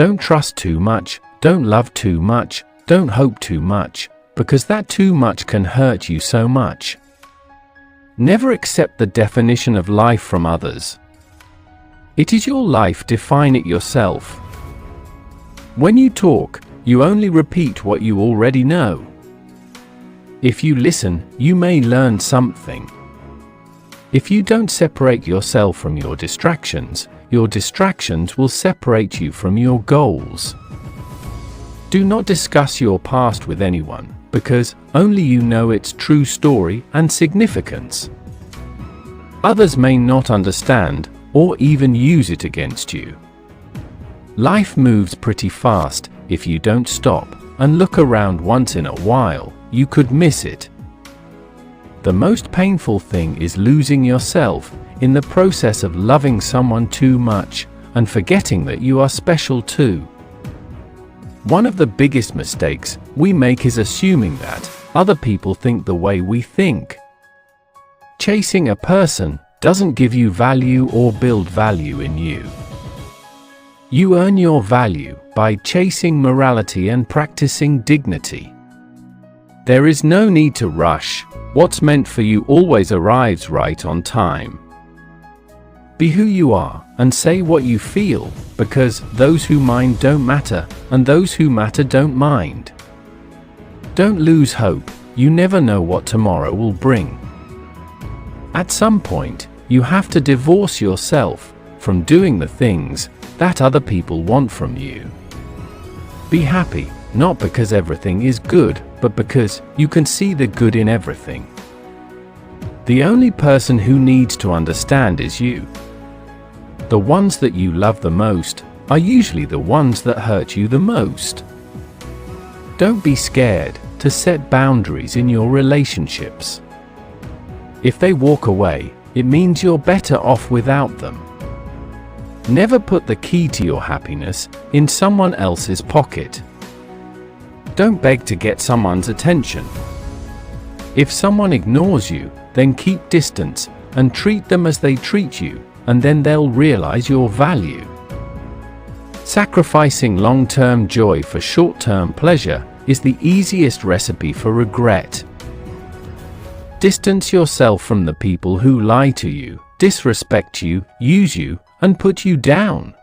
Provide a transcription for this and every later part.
Don't trust too much, don't love too much, don't hope too much, because that too much can hurt you so much. Never accept the definition of life from others. It is your life, define it yourself. When you talk, you only repeat what you already know. If you listen, you may learn something. If you don't separate yourself from your distractions will separate you from your goals. Do not discuss your past with anyone, because only you know its true story and significance. Others may not understand, or even use it against you. Life moves pretty fast. If you don't stop and look around once in a while, you could miss it. The most painful thing is losing yourself in the process of loving someone too much and forgetting that you are special too. One of the biggest mistakes we make is assuming that other people think the way we think. Chasing a person doesn't give you value or build value in you. You earn your value by chasing morality and practicing dignity. There is no need to rush. What's meant for you always arrives right on time. Be who you are and say what you feel, because those who mind don't matter, and those who matter don't mind. Don't lose hope. You never know what tomorrow will bring. At some point, you have to divorce yourself from doing the things that other people want from you. Be happy, not because everything is good, but because you can see the good in everything. The only person who needs to understand is you. The ones that you love the most are usually the ones that hurt you the most. Don't be scared to set boundaries in your relationships. If they walk away, it means you're better off without them. Never put the key to your happiness in someone else's pocket. Don't beg to get someone's attention. If someone ignores you, then keep distance and treat them as they treat you, and then they'll realize your value. Sacrificing long-term joy for short-term pleasure is the easiest recipe for regret. Distance yourself from the people who lie to you, disrespect you, use you, and put you down.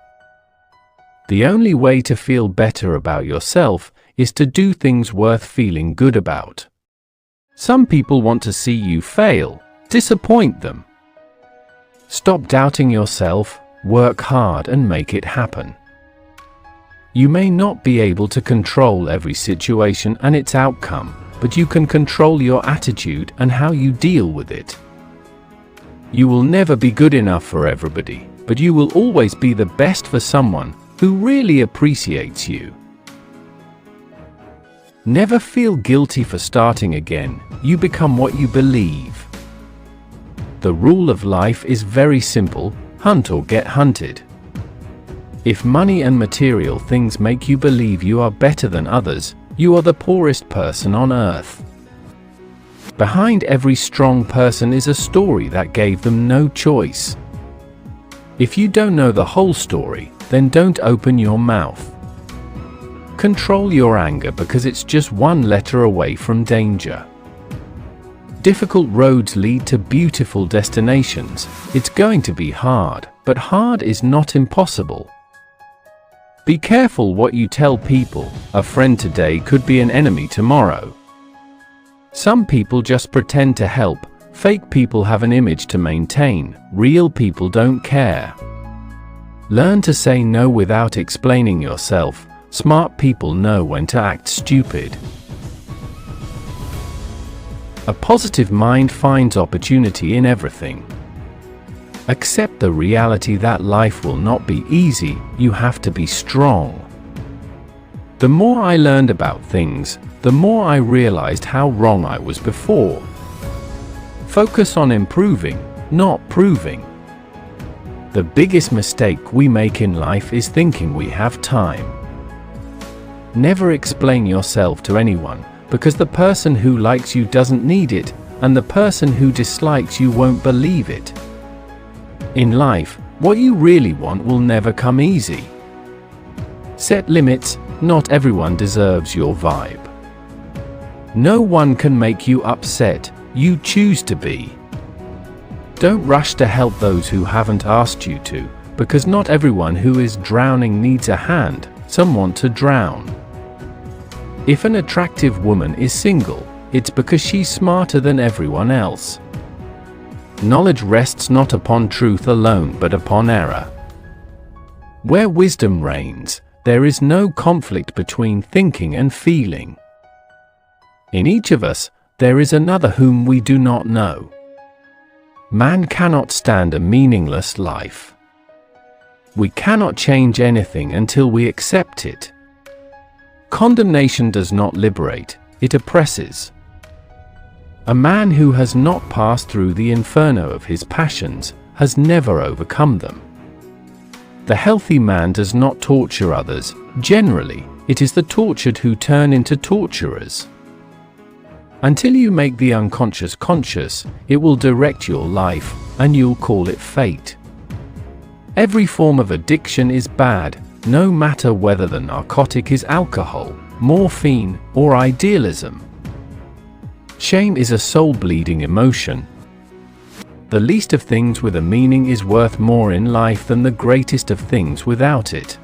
The only way to feel better about yourself is to do things worth feeling good about. Some people want to see you fail. Disappoint them. Stop doubting yourself, work hard and make it happen. You may not be able to control every situation and its outcome, but you can control your attitude and how you deal with it. You will never be good enough for everybody, but you will always be the best for someone who really appreciates you. Never feel guilty for starting again. You become what you believe. The rule of life is very simple: hunt or get hunted. If money and material things make you believe you are better than others, you are the poorest person on earth. Behind every strong person is a story that gave them no choice. If you don't know the whole story, then don't open your mouth. Control your anger because it's just one letter away from danger. Difficult roads lead to beautiful destinations. It's going to be hard, but hard is not impossible. Be careful what you tell people. A friend today could be an enemy tomorrow. Some people just pretend to help. Fake people have an image to maintain. Real people don't care. Learn to say no without explaining yourself. Smart people know when to act stupid. A positive mind finds opportunity in everything. Accept the reality that life will not be easy. You have to be strong. The more I learned about things, the more I realized how wrong I was before. Focus on improving, not proving. The biggest mistake we make in life is thinking we have time. Never explain yourself to anyone, because the person who likes you doesn't need it, and the person who dislikes you won't believe it. In life, what you really want will never come easy. Set limits. Not everyone deserves your vibe. No one can make you upset. You choose to be. Don't rush to help those who haven't asked you to, because not everyone who is drowning needs a hand, someone to drown. If an attractive woman is single, it's because she's smarter than everyone else. Knowledge rests not upon truth alone but upon error. Where wisdom reigns, there is no conflict between thinking and feeling. In each of us, there is another whom we do not know. Man cannot stand a meaningless life. We cannot change anything until we accept it. Condemnation does not liberate, it oppresses. A man who has not passed through the inferno of his passions has never overcome them. The healthy man does not torture others. Generally, it is the tortured who turn into torturers. Until you make the unconscious conscious, it will direct your life, and you'll call it fate. Every form of addiction is bad, no matter whether the narcotic is alcohol, morphine, or idealism. Shame is a soul-bleeding emotion. The least of things with a meaning is worth more in life than the greatest of things without it.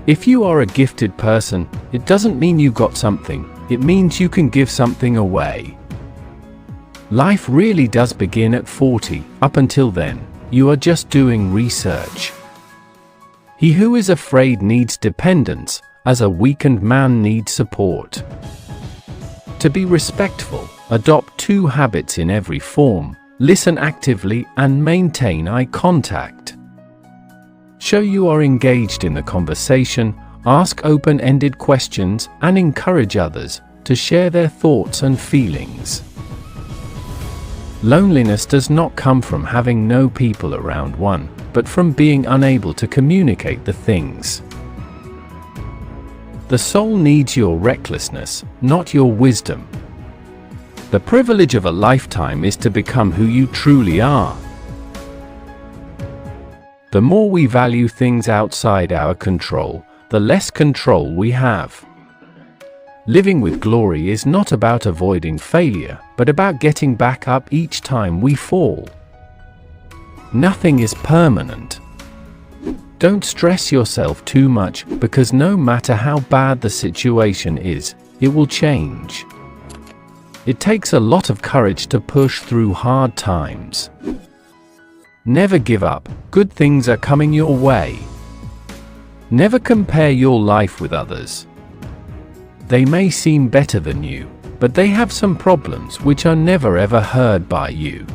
If you are a gifted person, it doesn't mean you got something, it means you can give something away. Life really does begin at 40, up until then, you are just doing research. He who is afraid needs dependence, as a weakened man needs support. To be respectful, adopt 2 habits in every form: listen actively and maintain eye contact. Show you are engaged in the conversation, ask open-ended questions, and encourage others to share their thoughts and feelings. Loneliness does not come from having no people around one, but from being unable to communicate the things. The soul needs your recklessness, not your wisdom. The privilege of a lifetime is to become who you truly are. The more we value things outside our control, the less control we have. Living with glory is not about avoiding failure, but about getting back up each time we fall. Nothing is permanent. Don't stress yourself too much, because no matter how bad the situation is, it will change. It takes a lot of courage to push through hard times. Never give up, good things are coming your way. Never compare your life with others. They may seem better than you, but they have some problems which are never ever heard by you.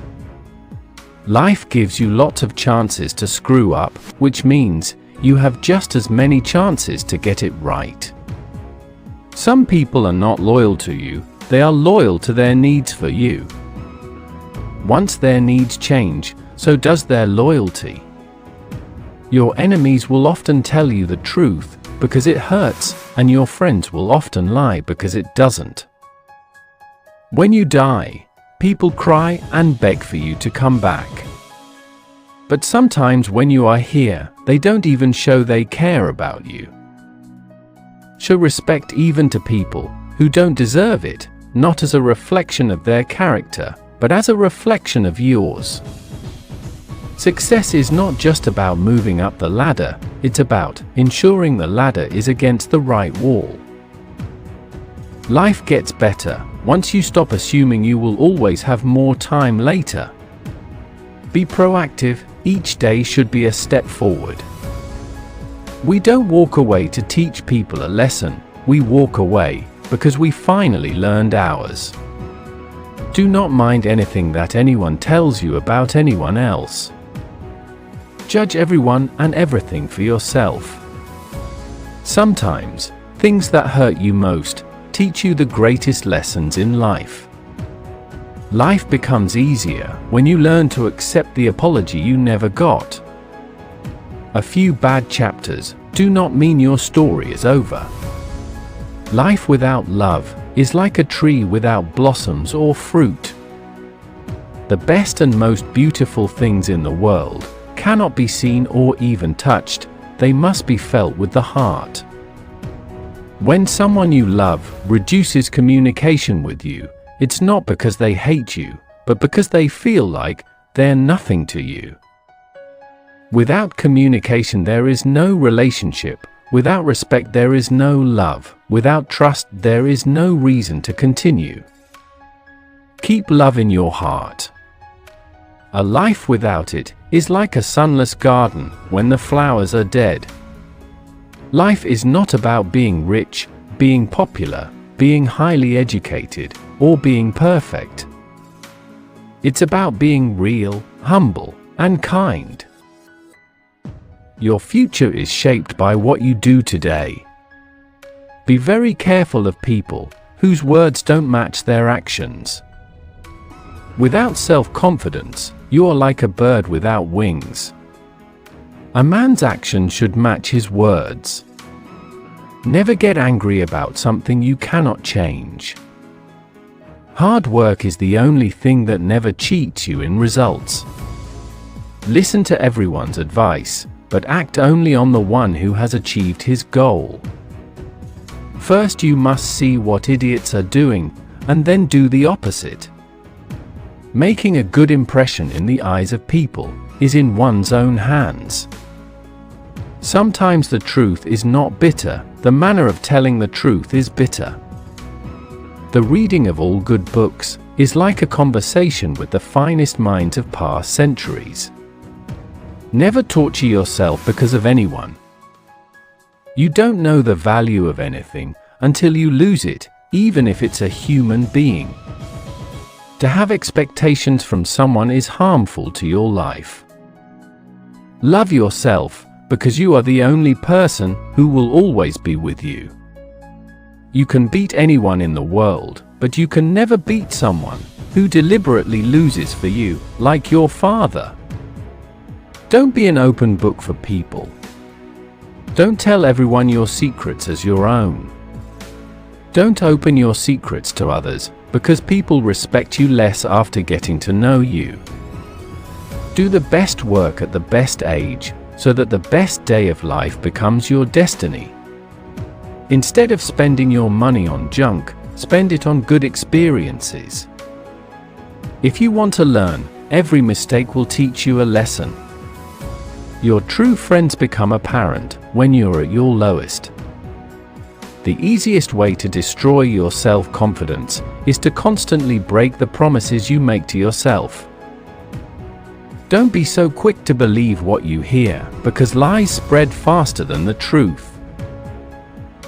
Life gives you lots of chances to screw up, which means you have just as many chances to get it right. Some people are not loyal to you, they are loyal to their needs for you. Once their needs change, so does their loyalty. Your enemies will often tell you the truth because it hurts, and your friends will often lie because it doesn't. When you die, people cry and beg for you to come back. But sometimes when you are here, they don't even show they care about you. Show respect even to people who don't deserve it, not as a reflection of their character, but as a reflection of yours. Success is not just about moving up the ladder, it's about ensuring the ladder is against the right wall. Life gets better once you stop assuming you will always have more time later. Be proactive, each day should be a step forward. We don't walk away to teach people a lesson, we walk away because we finally learned ours. Do not mind anything that anyone tells you about anyone else. Judge everyone and everything for yourself. Sometimes, things that hurt you most teach you the greatest lessons in life. Life becomes easier when you learn to accept the apology you never got. A few bad chapters do not mean your story is over. Life without love is like a tree without blossoms or fruit. The best and most beautiful things in the world cannot be seen or even touched, they must be felt with the heart. When someone you love reduces communication with you, it's not because they hate you, but because they feel like they're nothing to you. Without communication there is no relationship. Without respect there is no love. Without trust there is no reason to continue. Keep love in your heart. A life without it is like a sunless garden when the flowers are dead. Life is not about being rich, being popular, being highly educated, or being perfect. It's about being real, humble, and kind. Your future is shaped by what you do today. Be very careful of people whose words don't match their actions. Without self-confidence, you are like a bird without wings. A man's action should match his words. Never get angry about something you cannot change. Hard work is the only thing that never cheats you in results. Listen to everyone's advice, but act only on the one who has achieved his goal. First you must see what idiots are doing, and then do the opposite. Making a good impression in the eyes of people is in one's own hands. Sometimes the truth is not bitter, the manner of telling the truth is bitter. The reading of all good books is like a conversation with the finest minds of past centuries. Never torture yourself because of anyone. You don't know the value of anything until you lose it, even if it's a human being. To have expectations from someone is harmful to your life. Love yourself, because you are the only person who will always be with you. You can beat anyone in the world, but you can never beat someone who deliberately loses for you, like your father. Don't be an open book for people. Don't tell everyone your secrets as your own. Don't open your secrets to others, because people respect you less after getting to know you. Do the best work at the best age, so that the best day of life becomes your destiny. Instead of spending your money on junk, spend it on good experiences. If you want to learn, every mistake will teach you a lesson. Your true friends become apparent when you're at your lowest. The easiest way to destroy your self-confidence is to constantly break the promises you make to yourself. Don't be so quick to believe what you hear, because lies spread faster than the truth.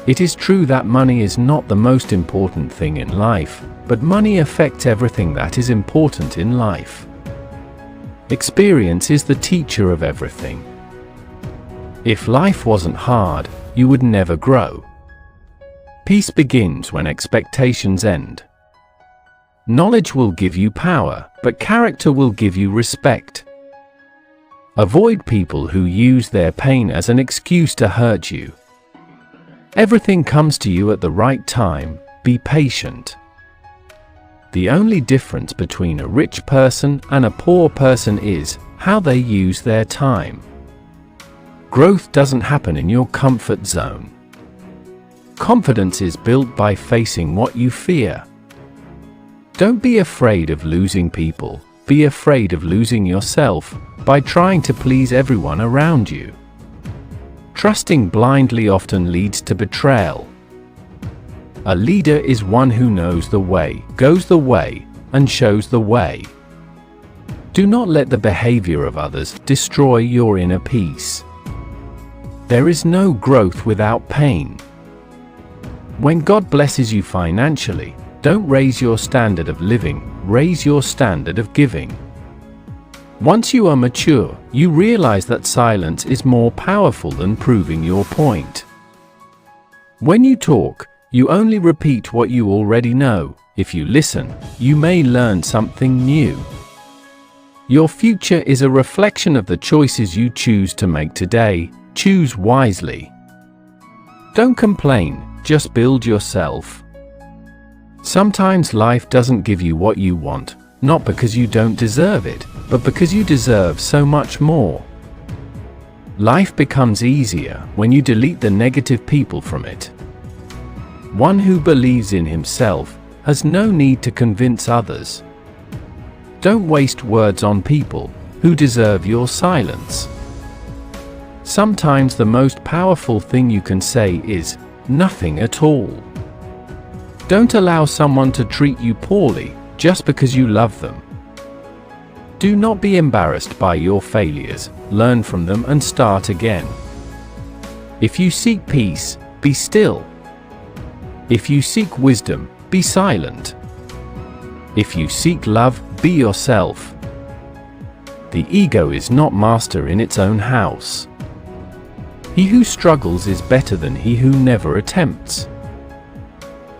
It is true that money is not the most important thing in life, but money affects everything that is important in life. Experience is the teacher of everything. If life wasn't hard, you would never grow. Peace begins when expectations end. Knowledge will give you power, but character will give you respect. Avoid people who use their pain as an excuse to hurt you. Everything comes to you at the right time. Be patient. The only difference between a rich person and a poor person is how they use their time. Growth doesn't happen in your comfort zone. Confidence is built by facing what you fear. Don't be afraid of losing people. Be afraid of losing yourself by trying to please everyone around you. Trusting blindly often leads to betrayal. A leader is one who knows the way, goes the way, and shows the way. Do not let the behavior of others destroy your inner peace. There is no growth without pain. When God blesses you financially, don't raise your standard of living, raise your standard of giving. Once you are mature, you realize that silence is more powerful than proving your point. When you talk, you only repeat what you already know. If you listen, you may learn something new. Your future is a reflection of the choices you choose to make today. Choose wisely. Don't complain, just build yourself. Sometimes life doesn't give you what you want, not because you don't deserve it, but because you deserve so much more. Life becomes easier when you delete the negative people from it. One who believes in himself has no need to convince others. Don't waste words on people who deserve your silence. Sometimes the most powerful thing you can say is nothing at all. Don't allow someone to treat you poorly just because you love them. Do not be embarrassed by your failures, learn from them and start again. If you seek peace, be still. If you seek wisdom, be silent. If you seek love, be yourself. The ego is not master in its own house. He who struggles is better than he who never attempts.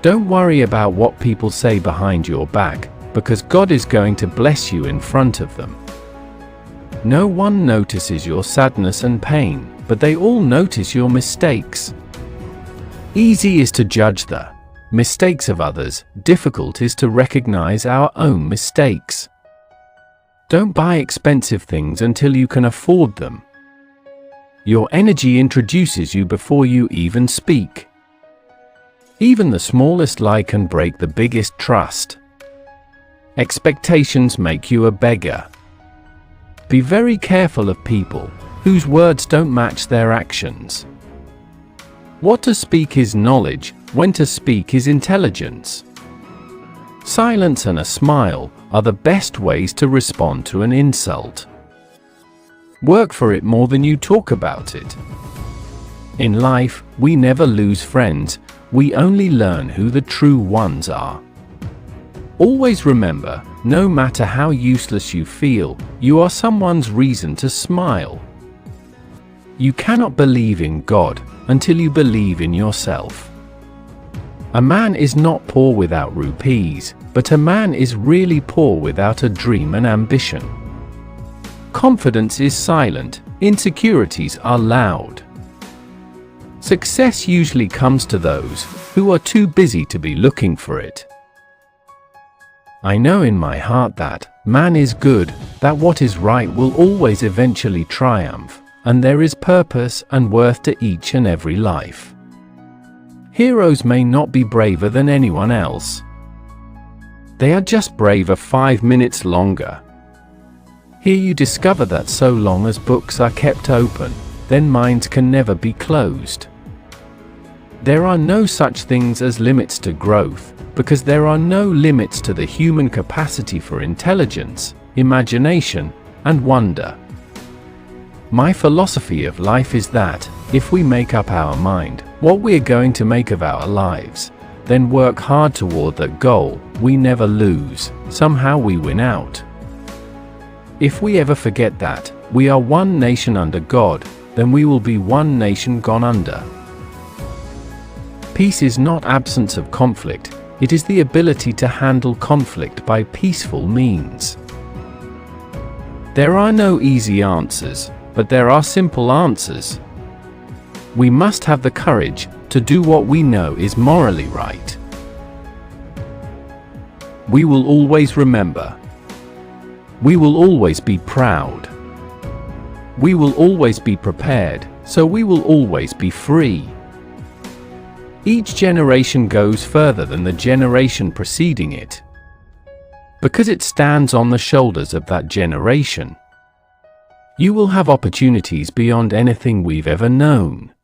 Don't worry about what people say behind your back, because God is going to bless you in front of them. No one notices your sadness and pain, but they all notice your mistakes. Easy is to judge the mistakes of others, difficult is to recognize our own mistakes. Don't buy expensive things until you can afford them. Your energy introduces you before you even speak. Even the smallest lie can break the biggest trust. Expectations make you a beggar. Be very careful of people whose words don't match their actions. What to speak is knowledge, when to speak is intelligence. Silence and a smile are the best ways to respond to an insult. Work for it more than you talk about it. In life, we never lose friends, we only learn who the true ones are. Always remember, no matter how useless you feel, you are someone's reason to smile. You cannot believe in God until you believe in yourself. A man is not poor without rupees, but a man is really poor without a dream and ambition. Confidence is silent, insecurities are loud. Success usually comes to those who are too busy to be looking for it. I know in my heart that man is good, that what is right will always eventually triumph, and there is purpose and worth to each and every life. Heroes may not be braver than anyone else. They are just braver 5 minutes longer. Here you discover that so long as books are kept open, then minds can never be closed. There are no such things as limits to growth, because there are no limits to the human capacity for intelligence, imagination, and wonder. My philosophy of life is that, if we make up our mind what we are going to make of our lives, then work hard toward that goal, we never lose, somehow we win out. If we ever forget that we are one nation under God, then we will be one nation gone under. Peace is not absence of conflict, it is the ability to handle conflict by peaceful means. There are no easy answers, but there are simple answers. We must have the courage to do what we know is morally right. We will always remember. We will always be proud. We will always be prepared, so we will always be free. Each generation goes further than the generation preceding it, because it stands on the shoulders of that generation. You will have opportunities beyond anything we've ever known.